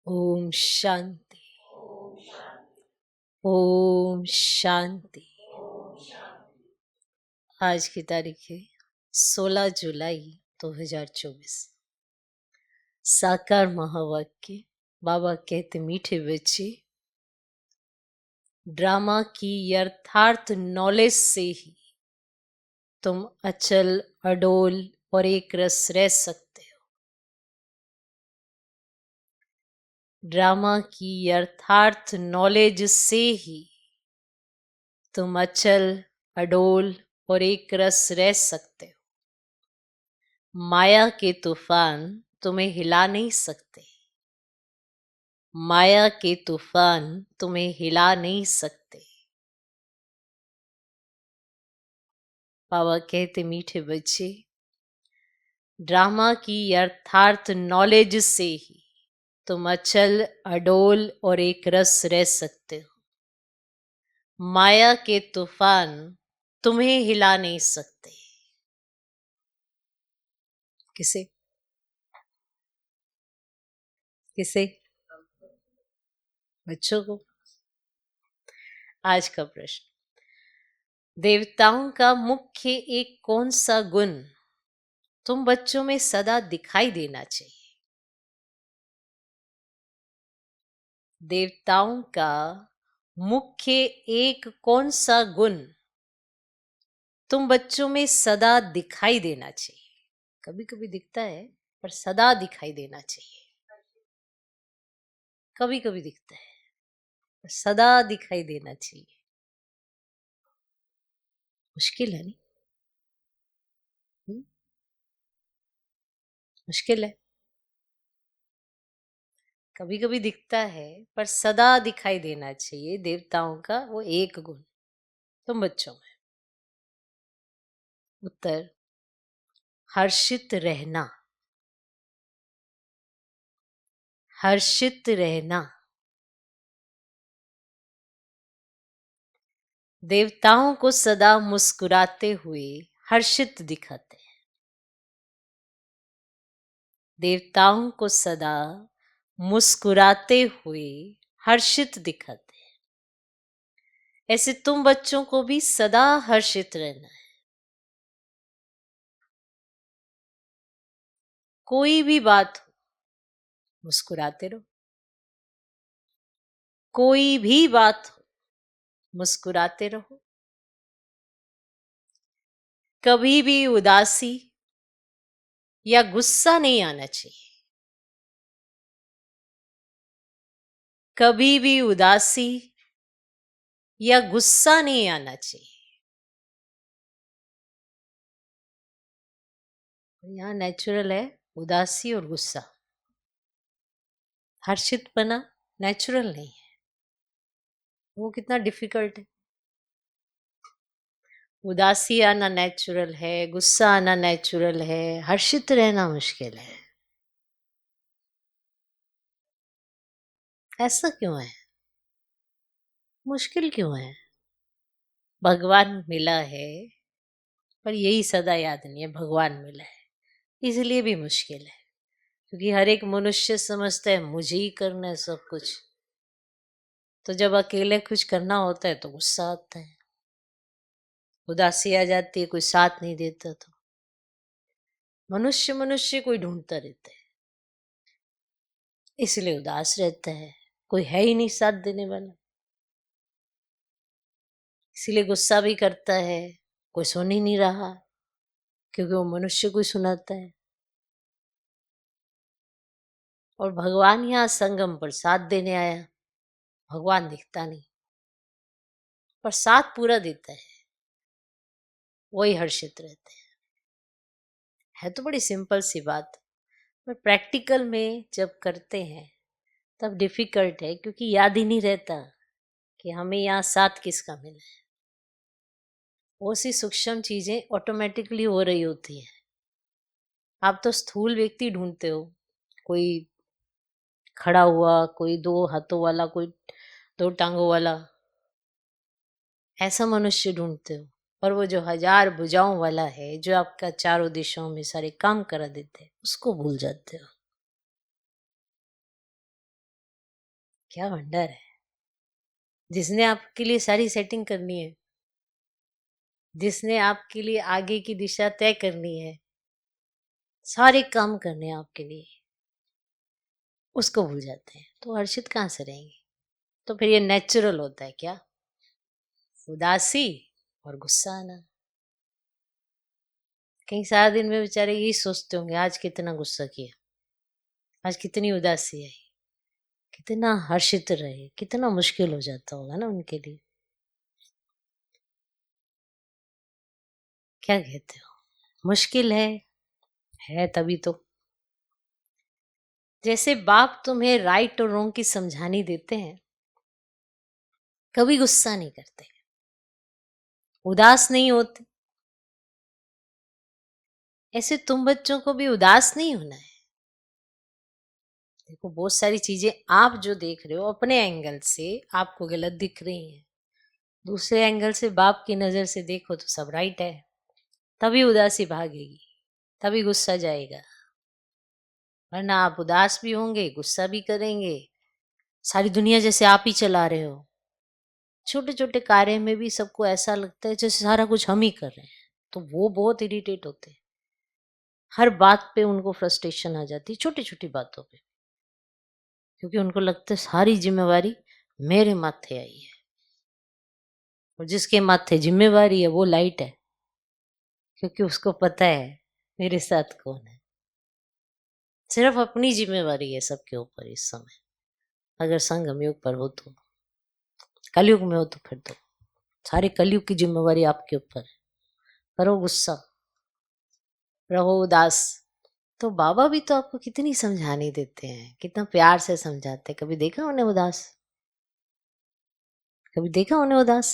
ओम शांति। ओम शांति। आज की तारीख है 16 जुलाई 2024। साकार महावाक्य। बाबा कहते मीठे बच्चे, ड्रामा की यथार्थ नॉलेज से ही तुम अचल, अडोल और एक रस रह सकते हो। ड्रामा की यथार्थ नॉलेज से ही तुम अचल, अडोल और एक रस रह सकते हो। माया के तूफान तुम्हें हिला नहीं सकते। माया के तूफान तुम्हें हिला नहीं सकते। बाबा कहते मीठे बच्चे, ड्रामा की यथार्थ नॉलेज से ही तुम अचल, अडोल और एक रस रह सकते हो। माया के तूफान तुम्हें हिला नहीं सकते। किसे किसे? बच्चों को। आज का प्रश्न, देवताओं का मुख्य एक कौन सा गुण तुम बच्चों में सदा दिखाई देना चाहिए? देवताओं का मुख्य एक कौन सा गुण तुम बच्चों में सदा दिखाई देना चाहिए? कभी कभी दिखता है पर सदा दिखाई देना चाहिए। कभी कभी दिखता है पर सदा दिखाई देना चाहिए। मुश्किल है नहीं? मुश्किल है। कभी कभी दिखता है पर सदा दिखाई देना चाहिए देवताओं का वो एक गुण तुम बच्चों में। उत्तर, हर्षित रहना। हर्षित रहना। देवताओं को सदा मुस्कुराते हुए हर्षित दिखाते हैं। देवताओं को सदा मुस्कुराते हुए हर्षित दिखाते हैं। ऐसे तुम बच्चों को भी सदा हर्षित रहना है। कोई भी बात हो, मुस्कुराते रहो। कोई भी बात हो, मुस्कुराते रहो। कभी भी उदासी या गुस्सा नहीं आना चाहिए। कभी भी उदासी या गुस्सा नहीं आना चाहिए। यहाँ नेचुरल है उदासी और गुस्सा। हर्षितपना नेचुरल नहीं है। वो कितना डिफिकल्ट है। उदासी आना नेचुरल है, गुस्सा आना नेचुरल है, हर्षित रहना मुश्किल है। ऐसा क्यों है? मुश्किल क्यों है? भगवान मिला है पर यही सदा याद नहीं है भगवान मिला है, इसलिए भी मुश्किल है। क्योंकि हर एक मनुष्य समझता है मुझे ही करना है सब कुछ। तो जब अकेले कुछ करना होता है तो गुस्सा आता है, उदासी आ जाती है, कोई साथ नहीं देता। तो मनुष्य मनुष्य कोई ढूंढता रहता है, इसलिए उदास रहता है। कोई है ही नहीं साथ देने वाला, इसीलिए गुस्सा भी करता है। कोई सुन ही नहीं रहा क्योंकि वो मनुष्य को ही सुनाता है। और भगवान यहाँ संगम पर साथ देने आया। भगवान दिखता नहीं पर साथ पूरा देता है, वही हर्षित रहते हैं। है तो बड़ी सिंपल सी बात, पर प्रैक्टिकल में जब करते हैं तब डिफिकल्ट है, क्योंकि याद ही नहीं रहता कि हमें यहाँ साथ किसका मिला है। वो सी सूक्ष्म चीजें ऑटोमेटिकली हो रही होती है। आप तो स्थूल व्यक्ति ढूंढते हो, कोई खड़ा हुआ, कोई दो हाथों वाला, कोई दो टांगों वाला, ऐसा मनुष्य ढूंढते हो। पर वो जो हजार भुजाओं वाला है, जो आपका चारों दिशाओं में सारे काम करा देते हैं, उसको भूल जाते हो। क्या वंडर है, जिसने आपके लिए सारी सेटिंग करनी है, जिसने आपके लिए आगे की दिशा तय करनी है, सारे काम करने हैं आपके लिए, उसको भूल जाते हैं तो हर्षित कहाँ से रहेंगे। तो फिर ये नेचुरल होता है क्या, उदासी और गुस्सा आना। कहीं सारा दिन में बेचारे यही सोचते होंगे आज कितना गुस्सा किया, आज कितनी उदासी आई, कितना हर्षित रहे, कितना मुश्किल हो जाता होगा ना उनके लिए। क्या कहते हो, मुश्किल है तभी तो। जैसे बाप तुम्हें राइट और रॉन्ग की समझानी देते हैं, कभी गुस्सा नहीं करते, उदास नहीं होते, ऐसे तुम बच्चों को भी उदास नहीं होना है। देखो बहुत सारी चीजें आप जो देख रहे हो अपने एंगल से आपको गलत दिख रही हैं, दूसरे एंगल से बाप की नजर से देखो तो सब राइट है। तभी उदासी भागेगी, तभी गुस्सा जाएगा, वरना आप उदास भी होंगे गुस्सा भी करेंगे, सारी दुनिया जैसे आप ही चला रहे हो। छोटे छोटे कार्य में भी सबको ऐसा लगता है जैसे सारा कुछ हम ही कर रहे हैं, तो वो बहुत इरिटेट होते हैं। हर बात पे उनको फ्रस्ट्रेशन आ जाती है, छोटी छोटी बातों पे, क्योंकि उनको लगता है सारी जिम्मेवारी मेरे माथे आई है, और जिसके माथे जिम्मेवारी है वो लाइट है, क्योंकि उसको पता है मेरे साथ कौन है। सिर्फ अपनी जिम्मेवारी है सबके ऊपर इस समय, अगर संगम युग पर हो तो। कलयुग में हो तो फिर तो सारे कलयुग की जिम्मेवारी आपके ऊपर है। करो गुस्सा, रहो उदास, तो बाबा भी तो आपको कितनी समझाने देते हैं, कितना प्यार से समझाते हैं। कभी देखा उन्हें उदास, कभी देखा उन्हें उदास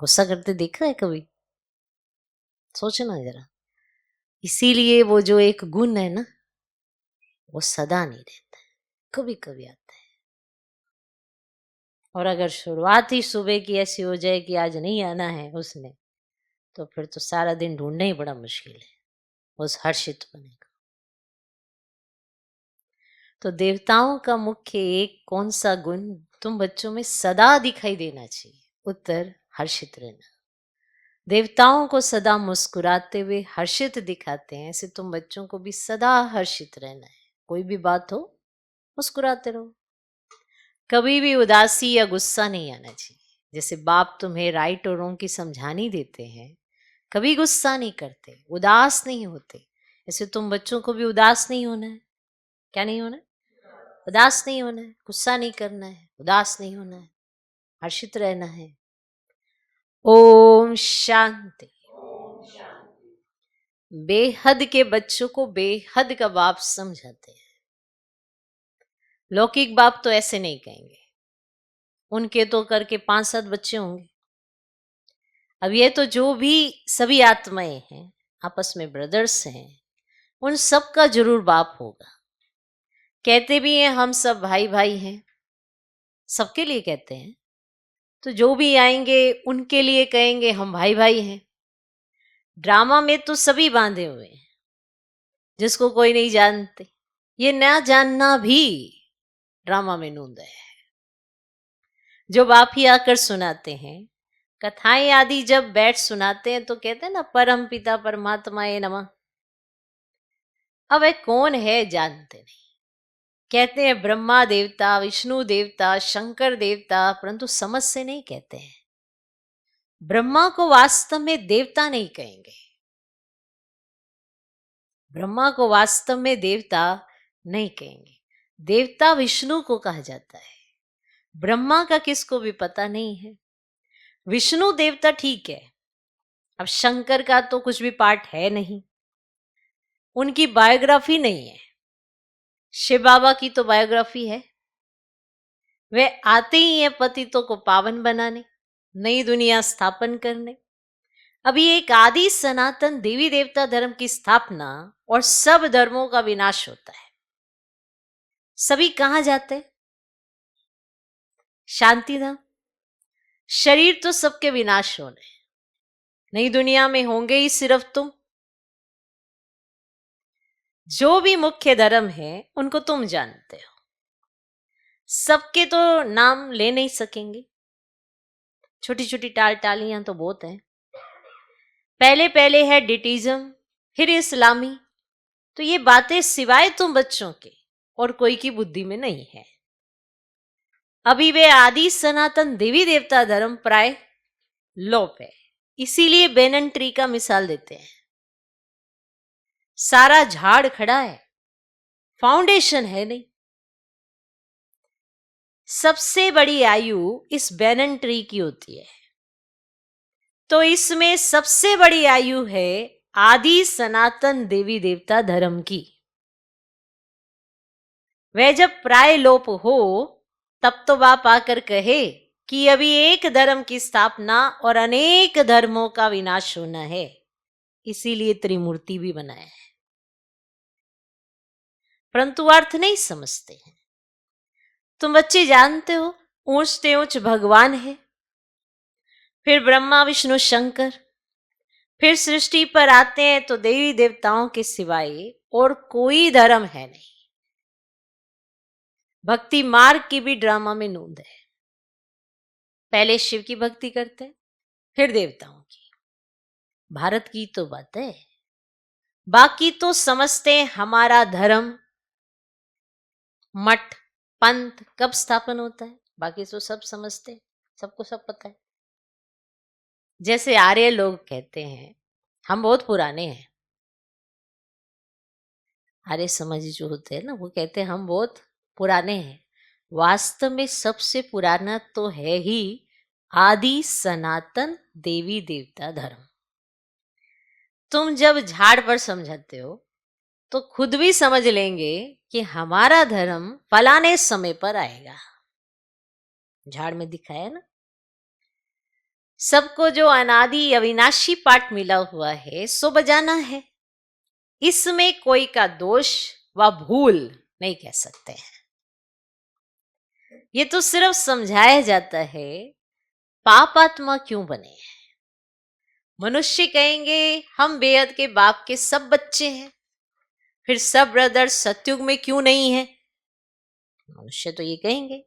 गुस्सा करते देखा है कभी, सोचना जरा। इसीलिए वो जो एक गुण है ना, वो सदा नहीं रहता है, कभी कभी आता है। और अगर शुरुआत ही सुबह की ऐसी हो जाए कि आज नहीं आना है उसने, तो फिर तो सारा दिन ढूंढना ही बड़ा मुश्किल है उस हर्षित होने का। तो देवताओं का मुख्य एक कौन सा गुण तुम बच्चों में सदा दिखाई देना चाहिए? उत्तर, हर्षित रहना। देवताओं को सदा मुस्कुराते हुए हर्षित दिखाते हैं, ऐसे तुम बच्चों को भी सदा हर्षित रहना है। कोई भी बात हो मुस्कुराते रहो, कभी भी उदासी या गुस्सा नहीं आना चाहिए। जैसे बाप तुम्हें राइट और रॉन्ग की समझानी देते हैं, कभी गुस्सा नहीं करते, उदास नहीं होते, ऐसे तुम बच्चों को भी उदास नहीं होना है। क्या नहीं होना है? उदास नहीं होना है, गुस्सा नहीं करना है, उदास नहीं होना है, हर्षित रहना है। ओम शांति। बेहद के बच्चों को बेहद का बाप समझाते हैं। लौकिक बाप तो ऐसे नहीं कहेंगे, उनके तो करके 5-7 बच्चे होंगे। अब ये तो जो भी सभी आत्माएं हैं, आपस में ब्रदर्स हैं, उन सब का जरूर बाप होगा। कहते भी हैं हम सब भाई भाई हैं, सबके लिए कहते हैं। तो जो भी आएंगे उनके लिए कहेंगे हम भाई भाई हैं। ड्रामा में तो सभी बांधे हुए हैं, जिसको कोई नहीं जानते। ये ना जानना भी ड्रामा में नूंद है। जो बाप ही आकर सुनाते हैं, कथाएं आदि जब बैठ सुनाते हैं तो कहते हैं ना परम पिता परमात्मा ए नमः। अब वह कौन है जानते नहीं, कहते हैं ब्रह्मा देवता, विष्णु देवता, शंकर देवता, परंतु समझ से नहीं कहते हैं। ब्रह्मा को वास्तव में देवता नहीं कहेंगे, ब्रह्मा को वास्तव में देवता नहीं कहेंगे। देवता विष्णु को कहा जाता है, ब्रह्मा का किसको भी पता नहीं है। विष्णु देवता ठीक है, अब शंकर का तो कुछ भी पार्ट है नहीं, उनकी बायोग्राफी नहीं है। शिव बाबा की तो बायोग्राफी है, वे आते ही हैं पतितों को पावन बनाने, नई दुनिया स्थापन करने। अभी एक आदि सनातन देवी देवता धर्म की स्थापना और सब धर्मों का विनाश होता है। सभी कहां जाते हैं? शांति धाम। शरीर तो सबके विनाश होने, नई दुनिया में होंगे ही सिर्फ तुम। जो भी मुख्य धर्म है उनको तुम जानते हो, सबके तो नाम ले नहीं सकेंगे, छोटी छोटी टालियां तो बहुत हैं। पहले पहले है डिटिज्म, फिर इस्लामी। तो ये बातें सिवाय तुम बच्चों के और कोई की बुद्धि में नहीं है। अभी वे आदि सनातन देवी देवता धर्म प्राय लोप है। इसीलिए बेनन ट्री का मिसाल देते हैं। सारा झाड़ खड़ा है, फाउंडेशन है नहीं। सबसे बड़ी आयु इस बेनन ट्री की होती है, तो इसमें सबसे बड़ी आयु है आदि सनातन देवी देवता धर्म की। वह जब प्राय लोप हो तब तो बाप आकर कहे कि अभी एक धर्म की स्थापना और अनेक धर्मों का विनाश होना है, इसीलिए त्रिमूर्ति भी बनाया है। परंतु अर्थ नहीं समझते हैं। तुम बच्चे जानते हो ऊंचते ऊंच भगवान है, फिर ब्रह्मा विष्णु शंकर, फिर सृष्टि पर आते हैं तो देवी देवताओं के सिवाय और कोई धर्म है नहीं। भक्ति मार्ग की भी ड्रामा में नोंद है। पहले शिव की भक्ति करते हैं, फिर देवताओं की। भारत की तो बात है। बाकी तो समझते हैं हमारा धर्म, मठ पंथ कब स्थापन होता है, बाकी तो सब समझते हैं, सबको सब पता है। जैसे आर्य लोग कहते हैं हम बहुत पुराने हैं। आर्य समाज जो होते हैं ना, वो कहते हैं हम बहुत पुराने हैं। वास्तव में सबसे पुराना तो है ही आदि सनातन देवी देवता धर्म। तुम जब झाड़ पर समझाते हो तो खुद भी समझ लेंगे कि हमारा धर्म फलाने समय पर आएगा। झाड़ में दिखाया ना, सबको जो अनादि अविनाशी पाठ मिला हुआ है सो बजाना है। इसमें कोई का दोष व भूल नहीं कह सकते हैं। ये तो सिर्फ समझाया जाता है पाप आत्मा क्यों बने हैं। मनुष्य कहेंगे हम बेहद के बाप के सब बच्चे हैं, फिर सब ब्रदर सतयुग में क्यों नहीं है। मनुष्य तो ये कहेंगे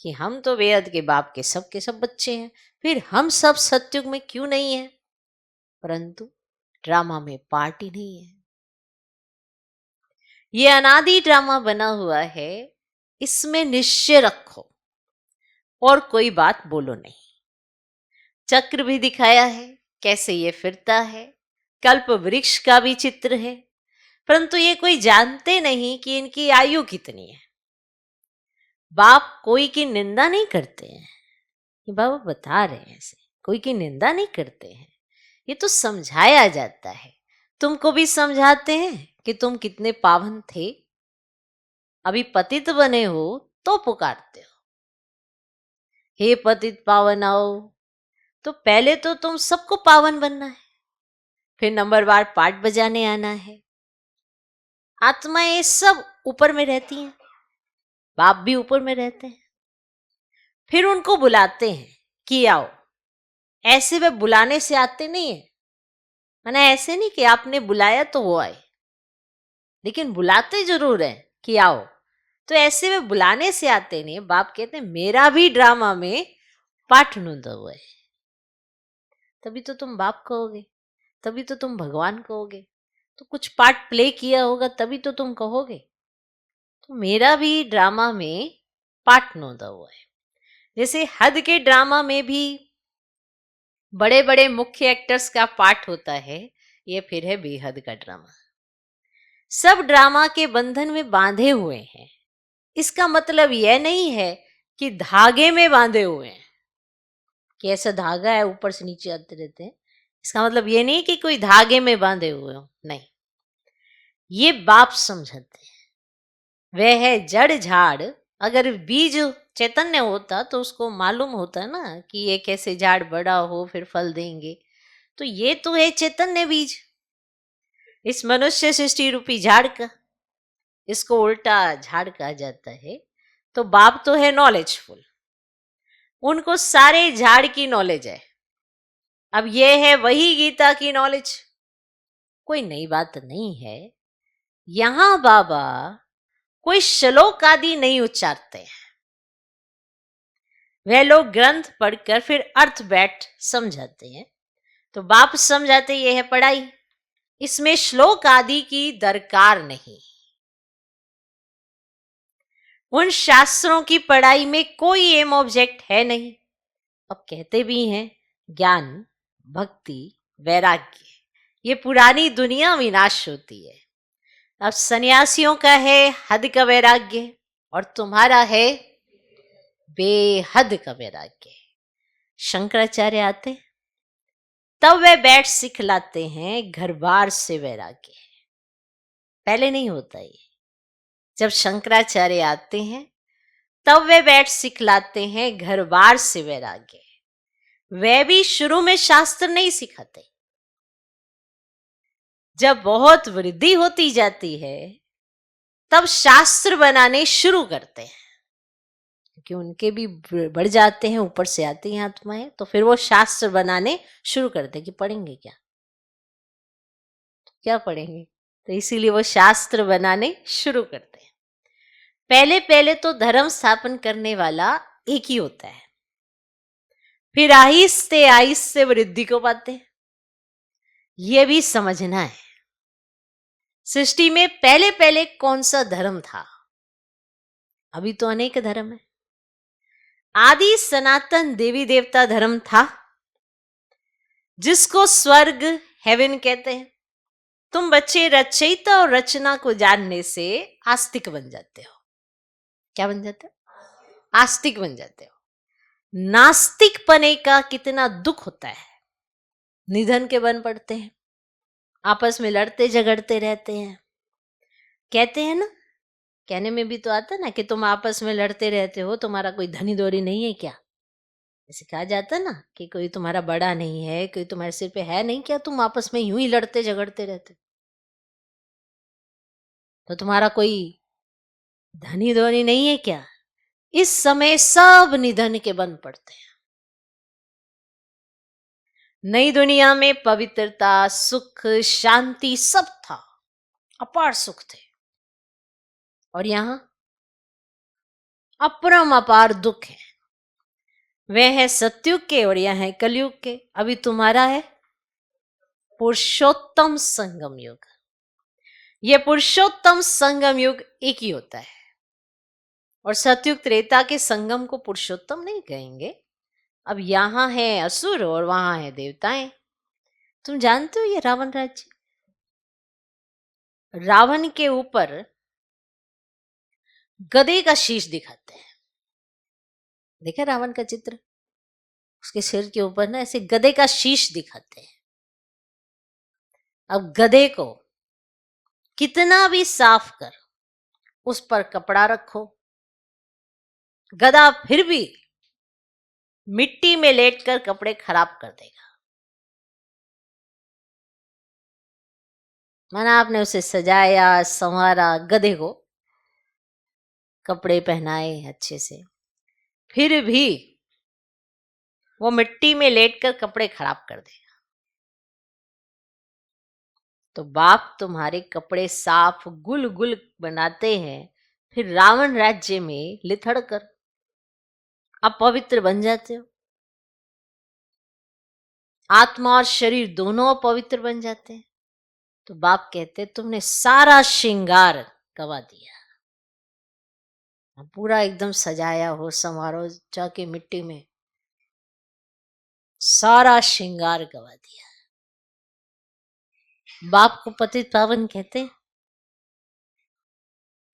कि हम तो बेहद के बाप के सब बच्चे हैं, फिर हम सब सतयुग में क्यों नहीं है। परंतु ड्रामा में पार्ट ही नहीं है। ये अनादि ड्रामा बना हुआ है, इसमें निश्चय रखो और कोई बात बोलो नहीं। चक्र भी दिखाया है कैसे ये फिरता है, कल्प वृक्ष का भी चित्र है, परंतु ये कोई जानते नहीं कि इनकी आयु कितनी है। बाप कोई की निंदा नहीं करते हैं, ये बाबा बता रहे हैं, ऐसे कोई की निंदा नहीं करते हैं। ये तो समझाया जाता है। तुमको भी समझाते हैं कि तुम कितने पावन थे, अभी पतित बने हो तो पुकारते हो हे पतित पावन आओ। तो पहले तो तुम सबको पावन बनना है, फिर नंबरवार पाठ बजाने आना है। आत्माएं सब ऊपर में रहती हैं, बाप भी ऊपर में रहते हैं। फिर उनको बुलाते हैं कि आओ। ऐसे वे बुलाने से आते नहीं है, माना ऐसे नहीं कि आपने बुलाया तो वो आए, लेकिन बुलाते जरूर है कि आओ। तो ऐसे वे बुलाने से आते नहीं। बाप कहते हैं मेरा भी ड्रामा में पाठ नोंदा हुआ है, तभी तो तुम बाप कहोगे, तभी तो तुम भगवान कहोगे। तो कुछ पार्ट प्ले किया होगा तभी तो तुम कहोगे। तो मेरा भी ड्रामा में पार्ट नोंदा हुआ है। जैसे हद के ड्रामा में भी बड़े बड़े मुख्य एक्टर्स का पार्ट होता है, ये फिर है बेहद का ड्रामा। सब ड्रामा के बंधन में बांधे हुए हैं। इसका मतलब यह नहीं है कि धागे में बांधे हुए हैं, कि ऐसा धागा है ऊपर से नीचे आते रहते हैं। इसका मतलब ये नहीं कि कोई धागे में बांधे हुए हो, नहीं। ये बाप समझाते हैं। वह है जड़ झाड़। अगर बीज चैतन्य होता तो उसको मालूम होता ना कि ये कैसे झाड़ बड़ा हो फिर फल देंगे। तो ये तो है चैतन्य बीज, इस मनुष्य सृष्टि रूपी झाड़ का। इसको उल्टा झाड़ कहा जाता है। तो बाप तो है नॉलेजफुल, उनको सारे झाड़ की नॉलेज है। अब ये है वही गीता की नॉलेज, कोई नई बात नहीं है। यहां बाबा कोई श्लोक आदि नहीं उच्चारते हैं, वह लोग ग्रंथ पढ़कर फिर अर्थ बैठ समझाते हैं। तो बाप समझाते ये है पढ़ाई, इसमें श्लोक आदि की दरकार नहीं। उन शास्त्रों की पढ़ाई में कोई एम ऑब्जेक्ट है नहीं। अब कहते भी हैं ज्ञान, भक्ति, वैराग्य, ये पुरानी दुनिया विनाश होती है। अब सन्यासियों का है हद का वैराग्य और तुम्हारा है बेहद का वैराग्य। शंकराचार्य आते तब वे बैठ सिखलाते हैं घर बार से वैराग्य। पहले नहीं होता ये। जब शंकराचार्य आते हैं तब वे बैठ सिखलाते हैं घर बार से वैराग्य। वे भी शुरू में शास्त्र नहीं सिखाते। जब बहुत वृद्धि होती जाती है तब शास्त्र बनाने शुरू करते हैं, क्योंकि उनके भी बढ़ जाते हैं, ऊपर से आती हैं आत्माएं, तो फिर वो शास्त्र बनाने शुरू करते हैं कि पढ़ेंगे क्या, क्या पढ़ेंगे। तो इसीलिए वो शास्त्र बनाने शुरू करते हैं। पहले पहले तो धर्म स्थापन करने वाला एक ही होता है, फिर आहिस्ते आहिस्ते वृद्धि को पाते हैं। ये भी समझना है सृष्टि में पहले पहले कौन सा धर्म था। अभी तो अनेक धर्म है। आदि सनातन देवी देवता धर्म था, जिसको स्वर्ग हेवन कहते हैं। तुम बच्चे रचयिता और रचना को जानने से आस्तिक बन जाते हो। क्या बन जाते हो? आस्तिक बन जाते हो। नास्तिक पने का कितना दुख होता है। निधन के बन पड़ते हैं, आपस में लड़ते झगड़ते रहते हैं। कहते हैं ना, कहने में भी तो आता ना कि तुम आपस में लड़ते रहते हो, तुम्हारा कोई धनी दौरी नहीं है क्या। ऐसे कहा जाता ना कि कोई तुम्हारा बड़ा नहीं है, कोई तुम्हारे सिर पे है नहीं क्या, तुम आपस में यूं ही लड़ते झगड़ते रहते, तो तुम्हारा कोई धनी दौरी नहीं है क्या। इस समय सब निधन के बन पड़ते हैं। नई दुनिया में पवित्रता, सुख, शांति सब था, अपार सुख थे, और यहां अपरम अपार दुख है। वे है सतयुग के और यह है कलयुग के। अभी तुम्हारा है पुरुषोत्तम संगम युग। यह पुरुषोत्तम संगम युग एक ही होता है, और सतयुग त्रेता के संगम को पुरुषोत्तम नहीं कहेंगे। अब यहां है असुर और वहां है देवताएं। तुम जानते हो ये रावण राज्य, रावण के ऊपर गधे का शीश दिखाते हैं। देखा रावण का चित्र, उसके सिर के ऊपर ना ऐसे गधे का शीश दिखाते हैं। अब गधे को कितना भी साफ कर, उस पर कपड़ा रखो, गधा फिर भी मिट्टी में लेटकर कपड़े खराब कर देगा। माना आपने उसे सजाया, संवारा, गधे को कपड़े पहनाए अच्छे से, फिर भी वो मिट्टी में लेटकर कपड़े खराब कर देगा। तो बाप तुम्हारे कपड़े साफ गुल गुल बनाते हैं, फिर रावण राज्य में लिथड़ कर अपवित्र बन जाते हो। आत्मा और शरीर दोनों अपवित्र बन जाते हैं। तो बाप कहते तुमने सारा श्रृंगार गवा दिया। पूरा एकदम सजाया हो, संवारो जाके मिट्टी में, सारा श्रृंगार गवा दिया। बाप को पतित पावन कहते।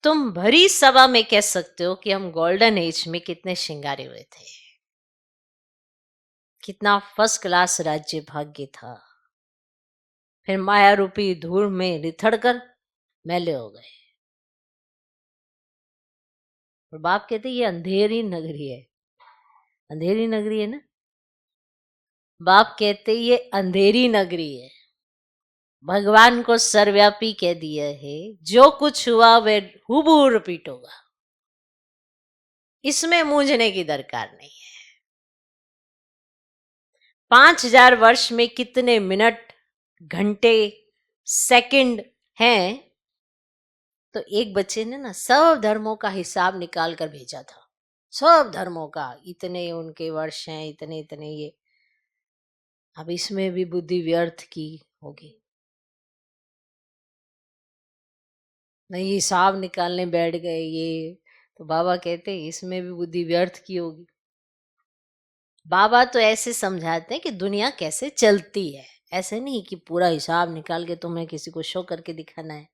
तुम भरी सभा में कह सकते हो कि हम गोल्डन एज में कितने श्रृंगारे हुए थे, कितना फर्स्ट क्लास राज्य भाग्य था। फिर माया रूपी धूल में रिथड़ कर मैले हो गए। और बाप कहते ये अंधेरी नगरी है। अंधेरी नगरी है ना, बाप कहते ये अंधेरी नगरी है। भगवान को सर्वव्यापी कह दिया है, जो कुछ हुआ वह हूबहू रिपीट होगा, इसमें मूंझने की दरकार नहीं है। 5000 वर्ष में कितने मिनट, घंटे, सेकंड हैं, तो एक बच्चे ने ना सब धर्मों का हिसाब निकाल कर भेजा था। सब धर्मों का, इतने उनके वर्ष हैं, इतने इतने ये। अब इसमें भी बुद्धि व्यर्थ की होगी। नहीं, हिसाब निकालने बैठ गए ये, तो बाबा कहते हैं इसमें भी बुद्धि व्यर्थ की होगी। बाबा तो ऐसे समझाते हैं कि दुनिया कैसे चलती है, ऐसे नहीं कि पूरा हिसाब निकाल के तुम्हें किसी को शो करके दिखाना है।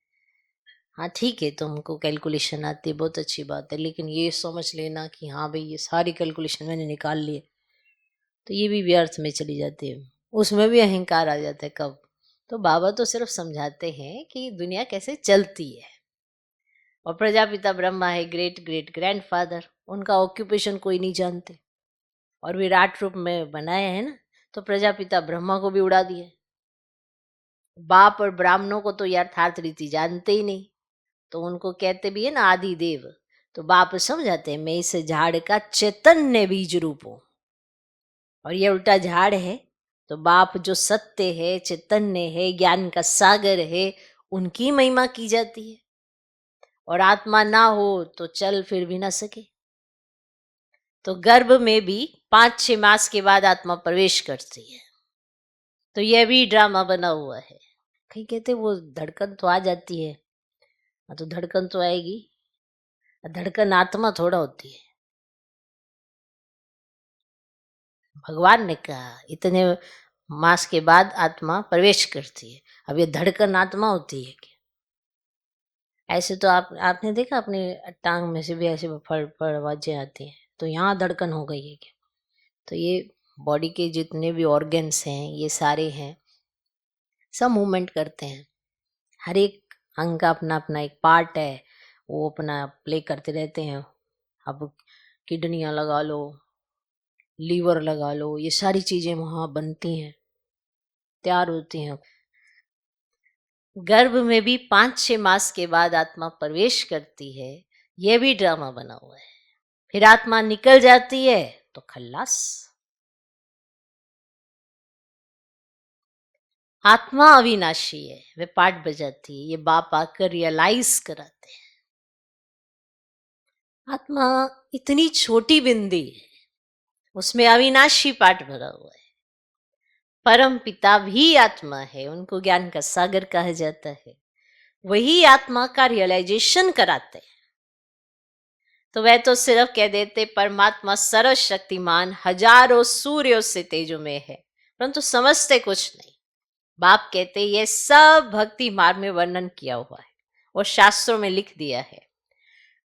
हाँ ठीक है, तुमको कैलकुलेशन आती है, बहुत अच्छी बात है, लेकिन ये समझ लेना कि हाँ भाई ये सारी कैलकुलेशन मैंने निकाल ली है, तो ये भी व्यर्थ में चली जाती है, उसमें भी अहंकार आ जाता है कब। तो बाबा तो सिर्फ समझाते हैं कि दुनिया कैसे चलती है। और प्रजापिता ब्रह्मा है, ग्रेट ग्रेट ग्रैंडफादर, उनका ऑक्यूपेशन कोई नहीं जानते, और विराट रूप में बनाया है ना, तो प्रजापिता ब्रह्मा को भी उड़ा दिया। बाप और ब्राह्मणों को तो यथार्थ रीति जानते ही नहीं, तो उनको कहते भी है ना आदि देव। तो बाप समझाते हैं मैं इस झाड़ का चैतन्य बीज रूप हूं, और ये उल्टा झाड़ है। तो बाप जो सत्य है, चैतन्य है, ज्ञान का सागर है, उनकी महिमा की जाती है। और आत्मा ना हो तो चल फिर भी ना सके। तो गर्भ में भी 5-6 मास के बाद आत्मा प्रवेश करती है। तो यह भी ड्रामा बना हुआ है। कहीं कहते वो धड़कन तो आ जाती है, हाँ तो धड़कन तो आएगी, धड़कन आत्मा थोड़ा होती है। भगवान ने कहा इतने मास के बाद आत्मा प्रवेश करती है। अब ये धड़कन आत्मा होती है क्या? ऐसे तो आपने देखा अपनी टांग में से भी ऐसे फड़ फड़ आवाजें आती हैं, तो यहाँ धड़कन हो गई है क्या? तो ये बॉडी के जितने भी ऑर्गन्स हैं ये सारे हैं, सब मूवमेंट करते हैं। हर एक अंग का अपना अपना एक पार्ट है, वो अपना प्ले करते रहते हैं। अब किडनियाँ लगा लो, लीवर लगा लो, ये सारी चीजें वहाँ बनती हैं, तैयार होती हैं। गर्भ में भी 5-6 मास के बाद आत्मा प्रवेश करती है, यह भी ड्रामा बना हुआ है। फिर आत्मा निकल जाती है तो खल्लास। आत्मा अविनाशी है, वे पाठ बजाती है, ये बाप आकर रियलाइज कराते हैं। आत्मा इतनी छोटी बिंदी है, उसमें अविनाशी पाठ भरा हुआ है। परम पिता भी आत्मा है, उनको ज्ञान का सागर कहा जाता है, वही आत्मा का रियलाइजेशन कराते हैं। तो वह तो सिर्फ कह देते परमात्मा सर्वशक्तिमान हजारों सूर्यों से तेजो में है, परंतु समझते कुछ नहीं। बाप कहते ये सब भक्ति मार्ग में वर्णन किया हुआ है और शास्त्रों में लिख दिया है।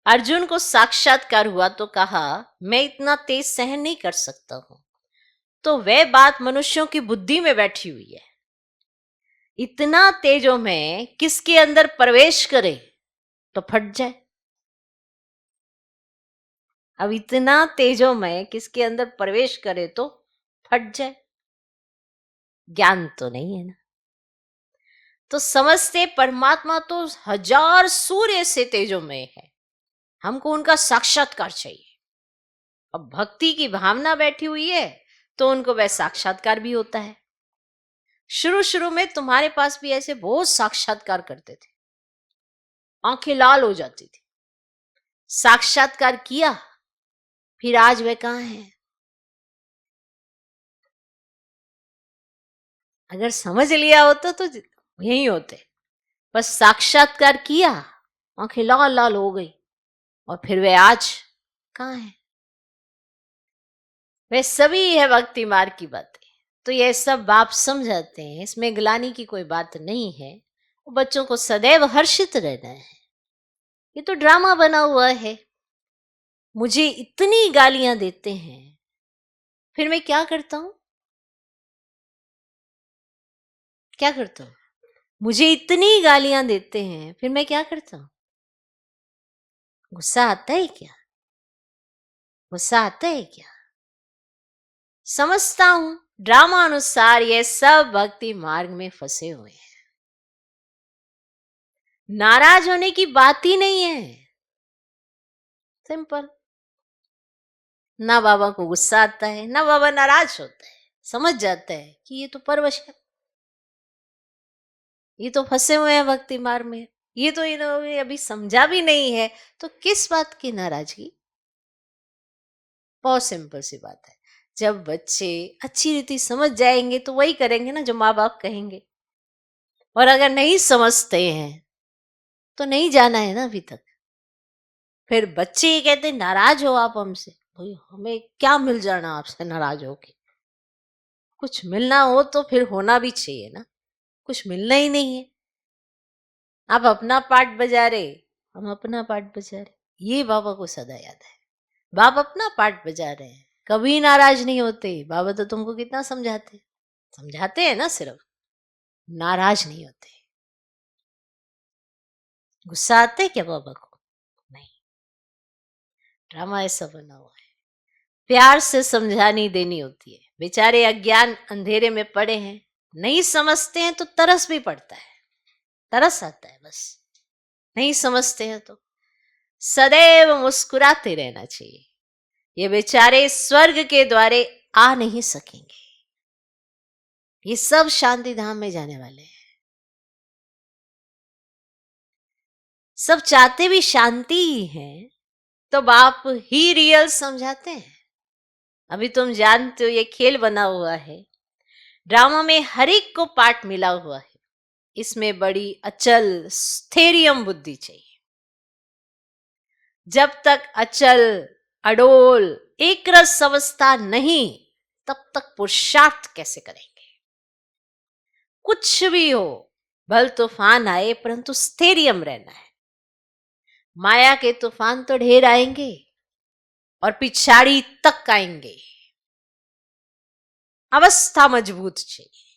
अर्जुन को साक्षात्कार हुआ तो कहा मैं इतना तेज सहन नहीं कर सकता हूं, तो वह बात मनुष्यों की बुद्धि में बैठी हुई है। इतना तेजों में किसके अंदर प्रवेश करे तो फट जाए। अब इतना तेजों में किसके अंदर प्रवेश करे तो फट जाए, ज्ञान तो नहीं है ना। तो समझते परमात्मा तो हजार सूर्य से तेजों में है, हमको उनका साक्षात्कार चाहिए। अब भक्ति की भावना बैठी हुई है तो उनको वह साक्षात्कार भी होता है। शुरू शुरू में तुम्हारे पास भी ऐसे बहुत साक्षात्कार करते थे, आंखें लाल हो जाती थी, साक्षात्कार किया, फिर आज वह कहाँ है? अगर समझ लिया होता तो यही होते, बस साक्षात्कार किया, आंखें लाल लाल हो गई, और फिर वे आज कहाँ है? वे सभी है भक्ति मार्ग की बातें। तो ये सब बाप समझाते हैं, इसमें ग्लानि की कोई बात नहीं है। बच्चों को सदैव हर्षित रहना है। ये तो ड्रामा बना हुआ है। मुझे इतनी गालियां देते हैं, फिर मैं क्या करता हूं? क्या करता हूं? मुझे इतनी गालियां देते हैं, फिर मैं क्या करता हूं? गुस्सा आता है क्या? गुस्सा आता है क्या? समझता हूं ड्रामा अनुसार ये सब भक्ति मार्ग में फंसे हुए हैं। नाराज होने की बात ही नहीं है, सिंपल। ना बाबा को गुस्सा आता है, ना बाबा नाराज होता है, समझ जाता है कि ये तो परवश है, ये तो फंसे हुए हैं भक्ति मार्ग में, ये तो इन्होंने अभी समझा भी नहीं है, तो किस बात की नाराजगी? बहुत सिंपल सी बात है। जब बच्चे अच्छी रीति समझ जाएंगे तो वही करेंगे ना जो माँ बाप कहेंगे, और अगर नहीं समझते हैं तो नहीं जाना है ना अभी तक। फिर बच्चे ये कहते हैं नाराज हो आप हमसे, भाई हमें क्या मिल जाना आपसे नाराज होके, कुछ मिलना हो तो फिर होना भी चाहिए ना, कुछ मिलना ही नहीं है। आप अपना पार्ट बजा रहे, हम अपना पार्ट बजा रहे, ये बाबा को सदा याद है। बाप अपना पार्ट बजा रहे हैं, कभी नाराज नहीं होते। बाबा तो तुमको कितना समझाते, समझाते हैं ना, सिर्फ नाराज नहीं होते। गुस्सा आते है क्या बाबा को? नहीं, ड्रामा ऐसा बना हुआ है। प्यार से समझानी देनी होती है। बेचारे अज्ञान अंधेरे में पड़े हैं, नहीं समझते हैं तो तरस भी पड़ता है, तरस आता है बस। नहीं समझते हैं तो सदैव मुस्कुराते रहना चाहिए। ये बेचारे स्वर्ग के द्वारे आ नहीं सकेंगे, ये सब शांति धाम में जाने वाले हैं। सब चाहते भी शांति ही हैं, तो बाप ही रियल समझाते हैं। अभी तुम जानते हो ये खेल बना हुआ है, ड्रामा में हर एक को पार्ट मिला हुआ है। इसमें बड़ी अचल स्थैर्यम बुद्धि चाहिए। जब तक अचल अडोल एक रस अवस्था नहीं, तब तक पुरुषार्थ कैसे करेंगे? कुछ भी हो, भल तूफान आए, परंतु स्थैर्यम रहना है। माया के तूफान तो ढेर आएंगे और पिछाड़ी तक आएंगे, अवस्था मजबूत चाहिए।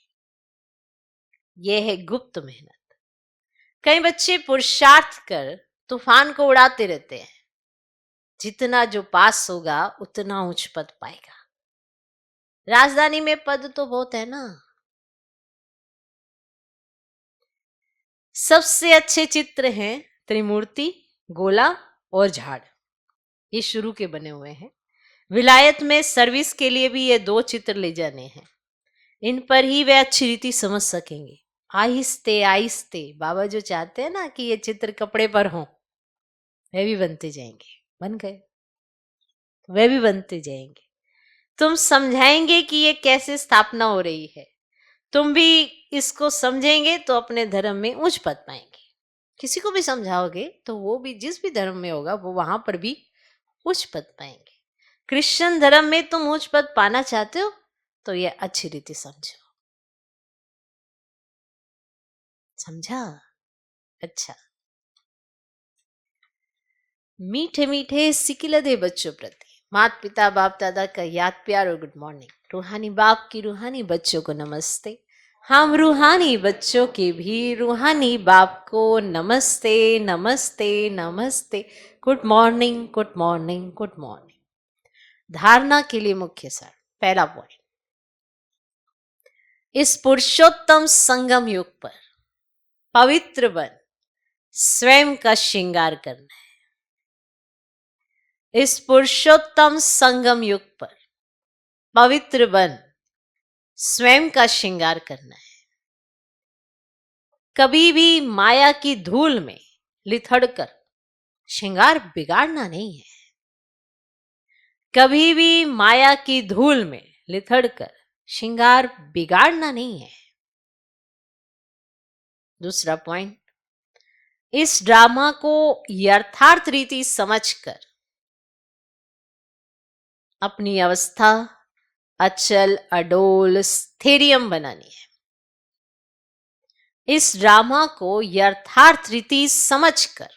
यह है गुप्त मेहनत। कई बच्चे पुरुषार्थ कर तूफान को उड़ाते रहते हैं, जितना जो पास होगा उतना उच्च पद पाएगा। राजधानी में पद तो बहुत है ना। सबसे अच्छे चित्र हैं त्रिमूर्ति, गोला और झाड़, ये शुरू के बने हुए हैं। विलायत में सर्विस के लिए भी ये दो चित्र ले जाने हैं। इन पर ही वे अच्छी रीति समझ सकेंगे। आहिस्ते आहिस्ते बाबा जो चाहते हैं ना कि ये चित्र कपड़े पर हों, वे भी बनते जाएंगे। बन गए, वे भी बनते जाएंगे। तुम समझाएंगे कि ये कैसे स्थापना हो रही है, तुम भी इसको समझेंगे तो अपने धर्म में उच्च पद पाएंगे। किसी को भी समझाओगे तो वो भी जिस भी धर्म में होगा वो वहां पर भी उच्च पद पाएंगे। क्रिश्चियन धर्म में तुम उच्च पद पाना चाहते हो तो ये अच्छी रीति समझो। समझा? अच्छा। मीठे मीठे सिकिलदे बच्चों प्रति माता पिता बाप दादा का याद प्यार और गुड मॉर्निंग। रूहानी बाप की रूहानी बच्चों को नमस्ते। हम रूहानी बच्चों के भी रूहानी बाप को नमस्ते नमस्ते नमस्ते। Good morning good morning good morning. धारणा के लिए मुख्य सार। पहला पॉइंट, इस पुरुषोत्तम संगम युग पर पवित्र बन स्वयं का श्रृंगार करना है। इस पुरुषोत्तम संगम युग पर पवित्र बन स्वयं का श्रृंगार करना है। कभी भी माया की धूल में लिथड़कर श्रृंगार बिगाड़ना नहीं है। कभी भी माया की धूल में लिथड़कर श्रृंगार बिगाड़ना नहीं है। दूसरा पॉइंट, इस ड्रामा को यथार्थ रीति समझकर अपनी अवस्था अचल अडोल स्थैर्यम बनानी है। इस ड्रामा को यथार्थ रीति समझकर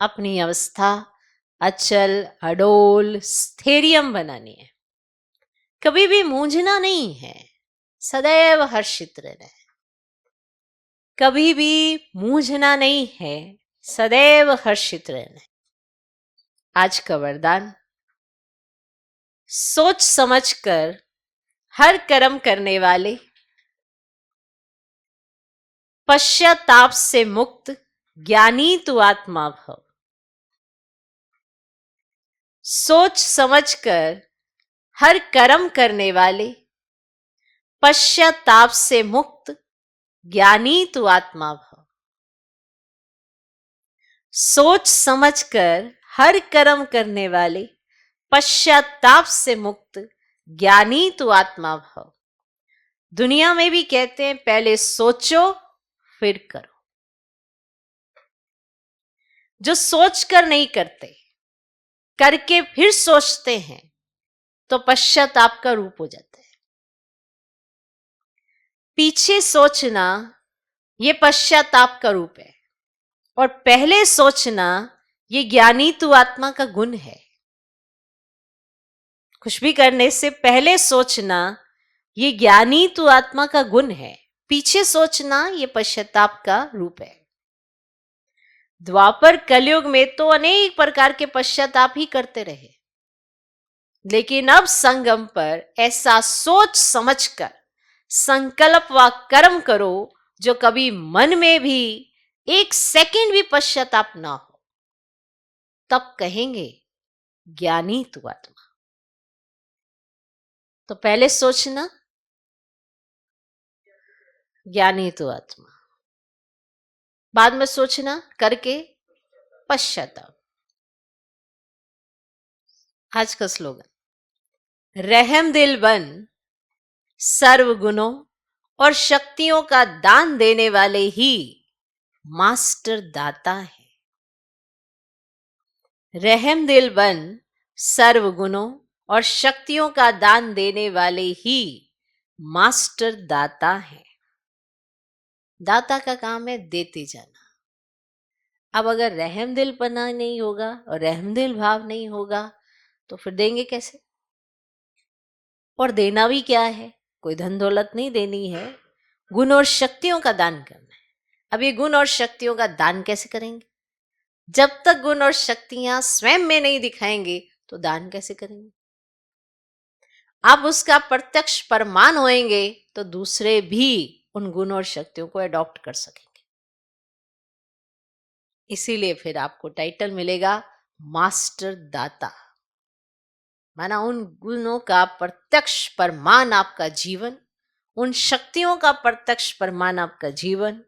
अपनी अवस्था अचल अडोल स्थैर्यम बनानी है। कभी भी मूंझना नहीं है, सदैव हर्षित रहना है। कभी भी मूंझना नहीं है, सदैव हर्षित रहना है। आज का वरदान, सोच समझकर हर कर्म करने वाले पश्चाताप से मुक्त ज्ञानी तू आत्मा भव। सोच समझकर हर कर्म करने वाले पश्चाताप से मुक्त ज्ञानी तू आत्मा भव। सोच समझकर हर कर्म करने वाले पश्चाताप से मुक्त ज्ञानी तू आत्मा भव। दुनिया में भी कहते हैं पहले सोचो फिर करो। जो सोचकर नहीं करते, करके फिर सोचते हैं, तो पश्चाताप का रूप हो जाता है। पीछे सोचना ये पश्चाताप का रूप है, और पहले सोचना ये ज्ञानी तू आत्मा का गुण है। कुछ भी करने से पहले सोचना ये ज्ञानी तू आत्मा का गुण है, पीछे सोचना ये पश्चाताप का रूप है। द्वापर कलयुग में तो अनेक प्रकार के पश्चाताप ही करते रहे, लेकिन अब संगम पर ऐसा सोच समझकर संकल्प व कर्म करो जो कभी मन में भी एक सेकंड भी पश्चाताप ना हो, तब कहेंगे ज्ञानी तू आत्मा। तो पहले सोचना ज्ञानी तू आत्मा, बाद में सोचना करके पश्चाताप। आज का स्लोगन, रहम दिल बन सर्व गुणों और शक्तियों का दान देने वाले ही मास्टर दाता है। रहम दिल बन सर्व गुणों और शक्तियों का दान देने वाले ही मास्टर दाता है। दाता का काम है देते जाना। अब अगर रहम दिल पना नहीं होगा और रहम दिल भाव नहीं होगा तो फिर देंगे कैसे? और देना भी क्या है? कोई धन दौलत नहीं देनी है, गुण और शक्तियों का दान करना है। अब ये गुण और शक्तियों का दान कैसे करेंगे? जब तक गुण और शक्तियां स्वयं में नहीं दिखाएंगे तो दान कैसे करेंगे? आप उसका प्रत्यक्ष प्रमाण होएंगे तो दूसरे भी उन गुण और शक्तियों को अडॉप्ट कर सकेंगे। इसीलिए फिर आपको टाइटल मिलेगा मास्टर दाता। माना उन गुणों का प्रत्यक्ष प्रमाण आपका जीवन, उन शक्तियों का प्रत्यक्ष प्रमाण आपका जीवन,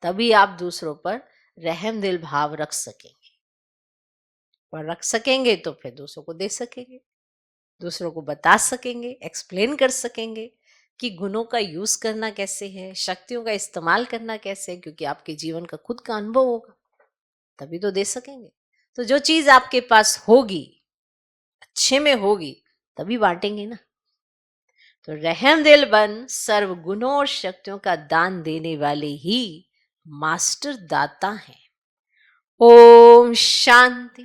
तभी आप दूसरों पर रहम दिल भाव रख सकेंगे। और रख सकेंगे तो फिर दूसरों को दे सकेंगे, दूसरों को बता सकेंगे, एक्सप्लेन कर सकेंगे कि गुणों का यूज करना कैसे है, शक्तियों का इस्तेमाल करना कैसे है, क्योंकि आपके जीवन का खुद का अनुभव होगा, तभी तो दे सकेंगे। तो जो चीज आपके पास होगी, अच्छे में होगी, तभी बांटेंगे ना। तो रहम दिल बन सर्व गुणों और शक्तियों का दान देने वाले ही मास्टर दाता हैं। ओम शांति।